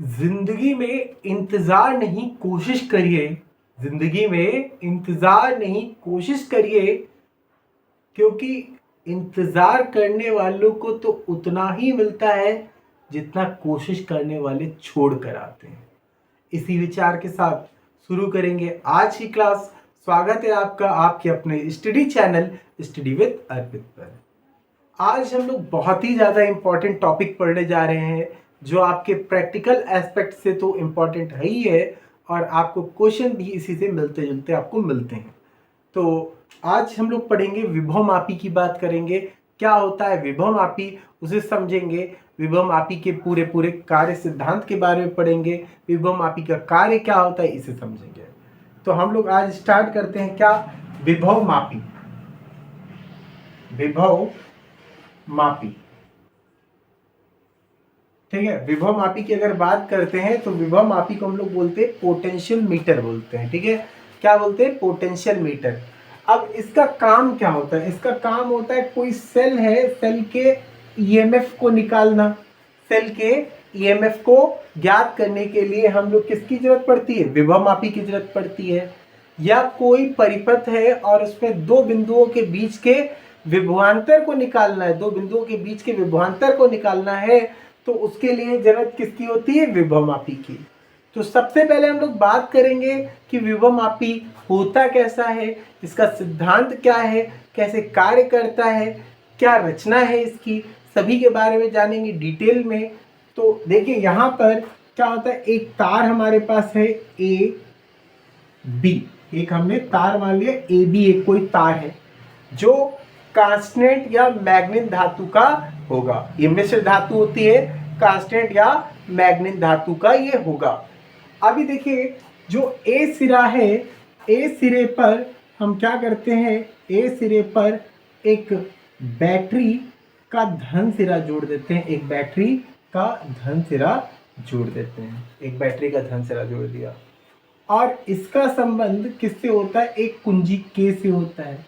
जिंदगी में इंतजार नहीं कोशिश करिए। जिंदगी में इंतजार नहीं कोशिश करिए, क्योंकि इंतजार करने वालों को तो उतना ही मिलता है जितना कोशिश करने वाले छोड़ कर आते हैं। इसी विचार के साथ शुरू करेंगे आज की क्लास। स्वागत है आपका आपके अपने स्टडी चैनल स्टडी विद अर्पित पर। आज हम लोग बहुत ही ज़्यादा इम्पोर्टेंट टॉपिक पढ़ने जा रहे हैं, जो आपके प्रैक्टिकल एस्पेक्ट से तो इम्पोर्टेंट है ही है, और आपको क्वेश्चन भी इसी से मिलते जुलते आपको मिलते हैं। तो आज हम लोग पढ़ेंगे विभव मापी की बात करेंगे। क्या होता है विभव मापी, उसे समझेंगे। विभव मापी के पूरे पूरे कार्य सिद्धांत के बारे में पढ़ेंगे। विभव मापी का कार्य क्या होता है इसे समझेंगे। तो हम लोग आज स्टार्ट करते हैं। क्या विभव मापी, विभव मापी, ठीक है। विभव मापी की अगर बात करते हैं तो विभव मापी को हम लोग बोलते हैं पोटेंशियल मीटर बोलते हैं, ठीक है। क्या बोलते हैं? Potential meter. अब इसका काम क्या होता है? इसका काम होता है, कोई सेल है, सेल के ईएमएफ को निकालना। सेल के ईएमएफ को ज्ञात करने के लिए हम लोग किसकी जरूरत पड़ती है? विभव मापी की जरूरत पड़ती है। या कोई परिपथ है और उसमें दो बिंदुओं के बीच के विभवांतर को निकालना है, दो बिंदुओं के बीच के विभवांतर को निकालना है, तो उसके लिए जरूरत किसकी होती है? विभव मापी की। तो सबसे पहले हम लोग बात करेंगे कि विभव मापी होता कैसा है, इसका सिद्धांत क्या है, कैसे कार्य करता है, क्या रचना है इसकी, सभी के बारे में जानेंगे डिटेल में। तो देखिए यहाँ पर क्या होता है, एक तार हमारे पास है ए बी, एक हमने तार मान लिया ए बी, एक कोई तार है जो कांस्टेंट या मैग्नेट धातु का होगा। ये मिश्र धातु होती है, कांस्टेंट या मैग्नेट धातु का ये होगा। अभी देखिए जो ए सिरा है, ए सिरे पर हम क्या करते हैं? ए सिरे पर एक बैटरी का धन सिरा जोड़ देते हैं, एक बैटरी का धन सिरा जोड़ देते हैं, एक बैटरी का धन सिरा जोड़ दिया। और इसका संबंध किससे होता है? एक कुंजी के से होता है,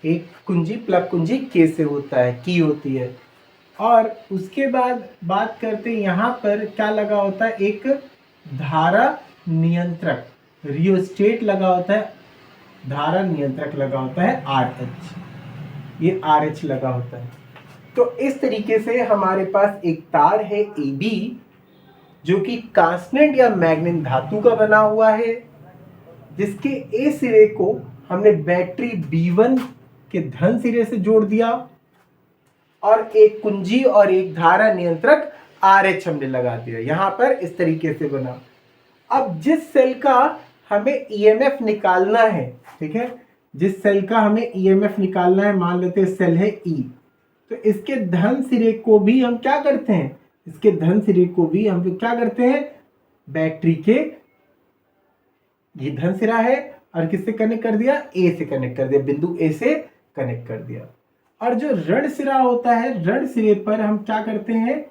एक कुंजी प्लग कुंजी के से होता है, की होती है। और उसके बाद बात करते हैं, यहाँ पर क्या लगा होता है? एक धारा नियंत्रक, रियोस्टेट लगा होता है, धारा नियंत्रक लगा होता है RH, ये RH लगा होता है। तो इस तरीके से हमारे पास एक तार है AB, जो कि कांस्टेंट या मैग्नेट धातु का बना हुआ है, जिसके ए सिरे को हमने बैटरी B1 के धन सिरे से जोड़ दिया, और एक कुंजी और एक धारा नियंत्रक RH हमने लगा दिया। यहां पर इस तरीके से बना। अब जिस सेल का हमें ईएमएफ निकालना है, ठीक है, जिस सेल का हमें ईएमएफ निकालना है, मान लेते हैं सेल है E, तो इसके धन सिरे को भी हम क्या करते हैं? इसके धन सिरे को भी हम लोग क्या करते हैं? बैटरी के, ये धन सिरा है और किससे कनेक्ट कर दिया? ए से कनेक्ट कर दिया, बिंदु ए से कनेक्ट कर दिया। और जो ऋण सिरा होता है, ऋण सिरे पर हम क्या करते हैं?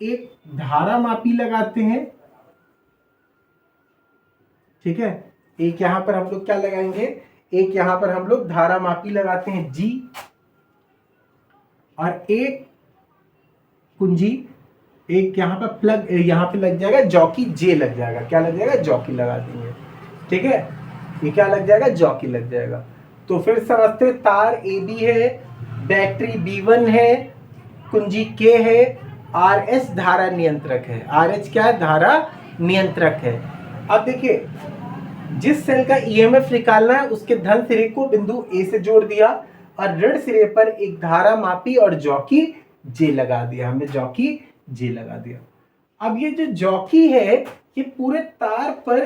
एक धारा मापी लगाते हैं, ठीक है। एक यहां पर हम लोग क्या लगाएंगे? एक यहां पर हम लोग धारा मापी लगाते हैं G, और एक कुंजी, एक यहां पर प्लग, यहां पे लग जाएगा जॉकी J लग जाएगा। क्या लग जाएगा? जॉकी लगा देंगे, ठीक है। ये क्या लग जाएगा? जॉकी लग जाएगा। तो फिर समझते हैं, तार AB है, बैटरी B1 है, कुंजी K है, RH धारा नियंत्रक है। RH क्या है? धारा नियंत्रक है। अब देखिए, जिस सेल का ईएमएफ निकालना है उसके धन सिरे को बिंदु ए से जोड़ दिया, और ऋण सिरे पर एक धारा मापी और जॉकी J लगा दिया, हमने जॉकी J लगा दिया। अब ये जो जॉकी है, ये पूरे तार पर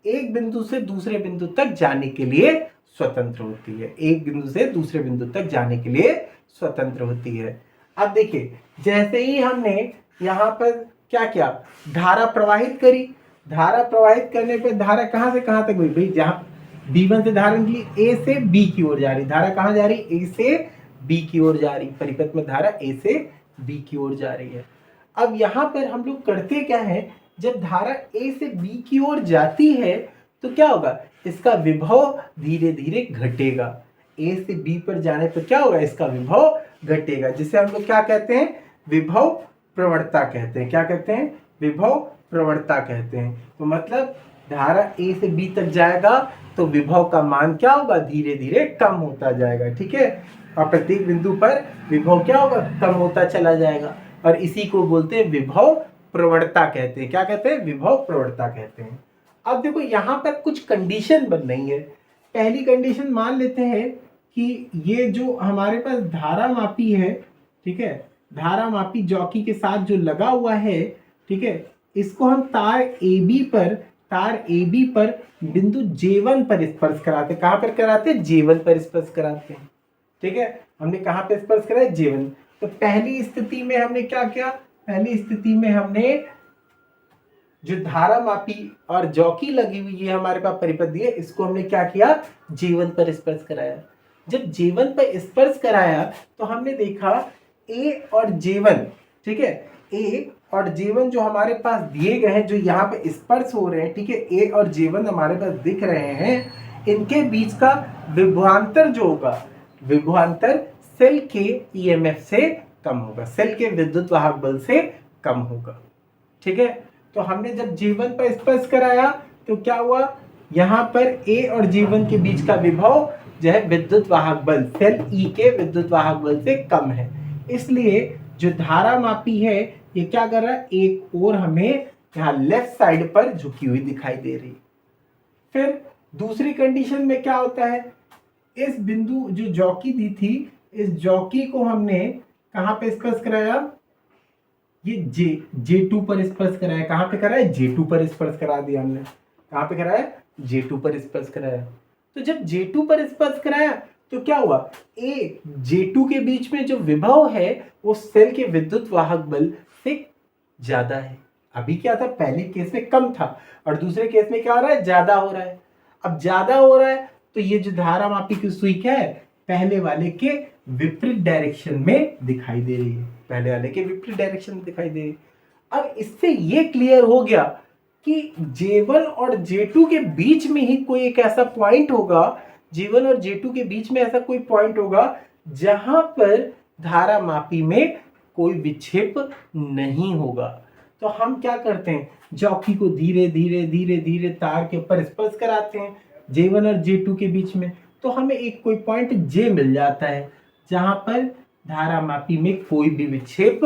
एक बिंदु से दूसरे बिंदु तक जाने के लिए स्वतंत्र होती है, एक बिंदु से दूसरे बिंदु तक जाने के लिए स्वतंत्र होती है। अब देखिए, जैसे ही हमने यहाँ पर क्या किया? धारा प्रवाहित करी। धारा प्रवाहित करने पे धारा कहाँ से कहाँ तक हुई भाई? जहाँ B1 से धारा निकली, A से B की ओर जा रही, धारा कहाँ जा रही? A से B की ओर जा रही, परिपथ में धारा A से B की ओर जा रही है। अब यहाँ पर हम लोग करते क्या है? जब धारा A से B की ओर जाती है तो क्या होगा? इसका विभव धीरे धीरे घटेगा। A से B पर जाने पर क्या होगा? इसका विभव घटेगा, जिसे हम लोग क्या कहते हैं? विभव प्रवणता कहते हैं। क्या कहते हैं? विभव प्रवणता कहते हैं। तो मतलब धारा ए से बी तक जाएगा तो विभव का मान क्या होगा, धीरे धीरे कम होता जाएगा, ठीक है। और प्रत्येक बिंदु पर विभव क्या होगा, कम होता चला जाएगा, और इसी को बोलते हैं विभव प्रवणता कहते हैं। क्या कहते हैं, विभव प्रवणता कहते हैं। अब देखो यहाँ पर कुछ कंडीशन बन रही है। पहली कंडीशन मान लेते हैं कि ये जो हमारे पास धारा मापी है, ठीक है, धारा मापी जॉकी के साथ जो लगा हुआ है, ठीक है, इसको हम तार ए बी पर बिंदु J1 पर स्पर्श कराते। कहाँ पर कराते, J1 पर स्पर्श कराते हैं, ठीक है। हमने कहाँ पे स्पर्श कराया, J1। तो पहली स्थिति में हमने क्या किया, पहली स्थिति में हमने जो धारा मापी और जॉकी लगी हुई है हमारे पास परिपथ है, इसको हमने क्या किया, J1 पर स्पर्श कराया। जब J1 पर स्पर्श कराया तो हमने देखा A और J1, ठीक है, A और J1 जो हमारे पास दिए गए हैं, जो यहाँ पे स्पर्श हो रहे हैं, ठीक है, A और J1 हमारे पास दिख रहे हैं, इनके बीच का विभवांतर जो होगा, विभवांतर सेल के ईएमएफ से कम होगा, सेल के विद्युत वाहक बल से कम होगा, ठीक है। तो हमने जब J1 पर स्पर्श कराया तो क्या हुआ, यहाँ पर A और J1 के बीच का विभव जो है विद्युत वाहक बल सेल E के विद्युत वाहक बल से कम है, इसलिए जो धारा मापी है ये क्या कर रहा है, एक और हमें यहाँ लेफ्ट साइड पर झुकी हुई दिखाई दे रही। फिर दूसरी कंडीशन में क्या होता है, इस बिंदु जो जॉकी दी थी, इस जॉकी को हमने कहाँ पे स्पर्श कराया, ये J2 पर स्पर्श कराया। कहाँ पे कराया, J2 पर स्पर्श करा दिया हमने। कहाँ पे कराया, J2 पर स्पर्श कराया। तो जब J2 पर स्पर्श कराया तो क्या हुआ, A J2 के बीच में जो विभव है वो सेल के विद्युत वाहक बल से ज्यादा है। अभी क्या था, पहले केस में कम था और दूसरे केस में क्या हो रहा है, ज्यादा हो रहा है। अब ज्यादा हो रहा है तो ये जो धारा मापी की सुई क्या है, पहले वाले के विपरीत डायरेक्शन में दिखाई दे रही है, पहले वाले के विपरीत डायरेक्शन में दिखाई दे रही है। अब इससे ये क्लियर हो गया कि J1 और J2 के बीच में ही कोई एक ऐसा पॉइंट होगा, J1 और J2 के बीच में ऐसा कोई पॉइंट होगा जहां पर धारा मापी में कोई विक्षेप नहीं होगा। तो हम क्या करते हैं, जॉकी को धीरे धीरे धीरे धीरे तार के ऊपर स्पर्श कराते हैं J1 और J2 के बीच में, तो हमें एक कोई पॉइंट J मिल जाता है जहां पर धारा मापी में कोई भी विक्षेप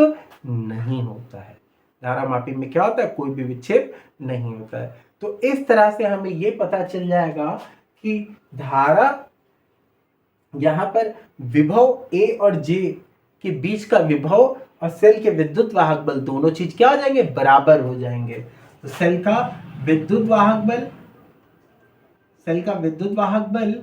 नहीं होता है। धारा मापी में क्या होता है, कोई भी विक्षेप नहीं होता है। तो इस तरह से हमें ये पता चल जाएगा कि धारा यहाँ पर विभव A और J के बीच का विभव और सेल के विद्युत वाहक बल दोनों चीज क्या हो जाएंगे, बराबर हो जाएंगे। तो सेल का विद्युत वाहक बल, सेल का विद्युत वाहक बल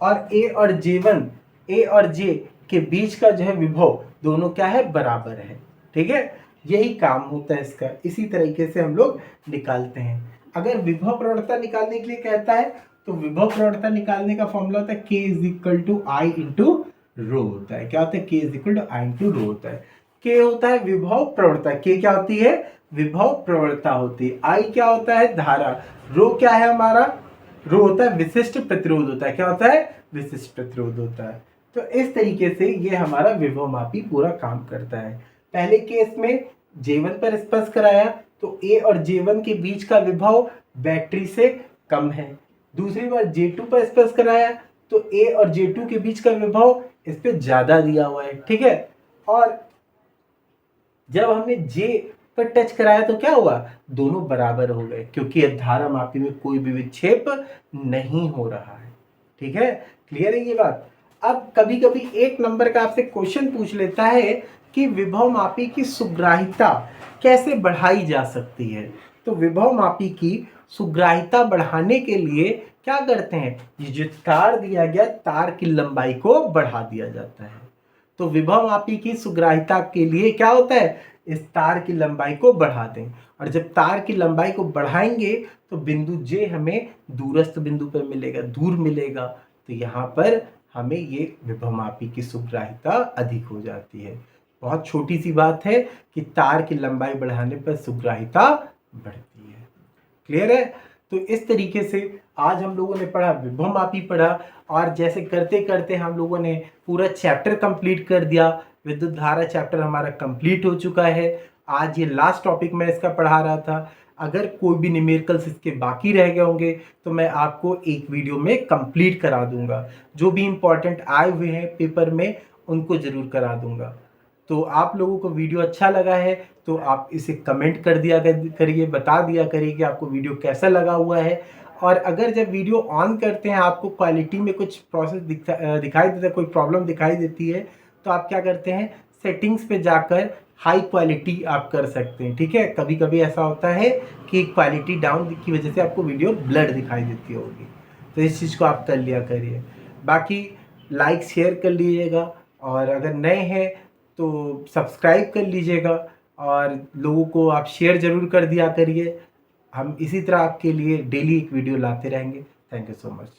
और A और J के बीच का जो है विभव दोनों क्या है, बराबर है, ठीक है। यही काम होता है इसका। इसी तरीके से हम लोग निकालते हैं। अगर विभव प्रवणता निकालने के लिए कहता है तो विभव प्रवणता निकालने का फॉर्मूला होता है K = I × ρ होता है। क्या होता है, K = I × ρ होता है। K होता है विभव प्रवणता, K क्या होती है, विभव प्रवणता होती है। I क्या होता है, धारा। ρ क्या है हमारा, ρ होता है विशिष्ट प्रतिरोध होता है। क्या होता है, विशिष्ट प्रतिरोध होता है। तो इस तरीके से ये हमारा विभव मापी पूरा काम करता है। पहले केस में J1 पर स्पर्श कराया तो A और J1 के बीच का विभव बैटरी से कम है। दूसरी बार J2 पर स्पर्श कराया तो A और J2 के बीच का विभव इस पे ज्यादा दिया हुआ है, ठीक है। और जब हमने J पर टच कराया तो क्या हुआ, दोनों बराबर हो गए, क्योंकि धारा मापी में कोई भी विक्षेप नहीं हो रहा है, ठीक है। क्लियर है ये बात। अब कभी कभी एक नंबर का आपसे क्वेश्चन पूछ लेता है कि विभव मापी की सुग्राहिता कैसे बढ़ाई जा सकती है। तो विभव मापी की सुग्राहिता बढ़ाने के लिए क्या करते हैं, ये जो तार दिया गया, तार की लंबाई को बढ़ा दिया जाता है। तो विभव मापी की सुग्राहिता के लिए क्या होता है, इस तार की लंबाई को बढ़ा दें, और जब तार की लंबाई को बढ़ाएंगे तो बिंदु J हमें दूरस्थ बिंदु पर मिलेगा, दूर मिलेगा। तो यहाँ पर हमें ये विभव मापी की सुग्राहिता अधिक हो जाती है। बहुत छोटी सी बात है कि तार की लंबाई बढ़ाने पर सुग्राहिता बढ़ती है। क्लियर है। तो इस तरीके से आज हम लोगों ने पढ़ा, विभव मापी पढ़ा, और जैसे करते करते हम लोगों ने पूरा चैप्टर कंप्लीट कर दिया। विद्युत धारा चैप्टर हमारा कंप्लीट हो चुका है। आज ये लास्ट टॉपिक मैं इसका पढ़ा रहा था। अगर कोई भी न्यूमेरिकल्स इसके बाकी रह गए होंगे तो मैं आपको एक वीडियो में कंप्लीट करा दूंगा। जो भी इम्पोर्टेंट आए हुए हैं पेपर में उनको ज़रूर करा दूंगा। तो आप लोगों को वीडियो अच्छा लगा है तो आप इसे कमेंट कर दिया करिए, बता दिया करिए कि आपको वीडियो कैसा लगा हुआ है। और अगर जब वीडियो ऑन करते हैं आपको क्वालिटी में कुछ प्रोसेस दिखाई देता है, कोई प्रॉब्लम दिखाई देती है, तो आप क्या करते हैं, सेटिंग्स पे जाकर हाई क्वालिटी आप कर सकते हैं। ठीक है, कभी कभी ऐसा होता है कि क्वालिटी डाउन की वजह से आपको वीडियो ब्लर दिखाई देती होगी, तो इस चीज़ को आप कर लिया करिए। बाकी लाइक शेयर कर लीजिएगा, और अगर नए हैं तो सब्सक्राइब कर लीजिएगा, और लोगों को आप शेयर ज़रूर कर दिया करिए। हम इसी तरह आपके लिए डेली एक वीडियो लाते रहेंगे। Thank you so much.